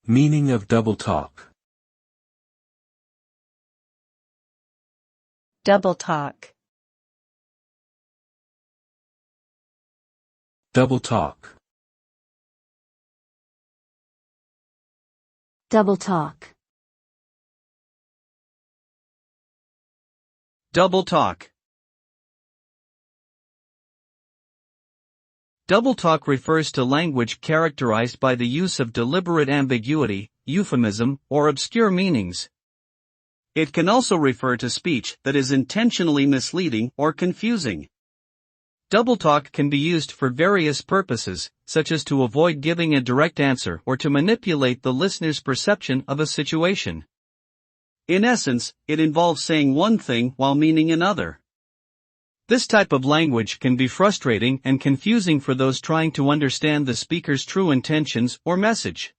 Meaning of double talk. Double talk. Double talk. Double talk. Double talk. Double talk refers to language characterized by the use of deliberate ambiguity, euphemism, or obscure meanings. It can also refer to speech that is intentionally misleading or confusing. Double talk can be used for various purposes, such as to avoid giving a direct answer or to manipulate the listener's perception of a situation. In essence, it involves saying one thing while meaning another. This type of language can be frustrating and confusing for those trying to understand the speaker's true intentions or message.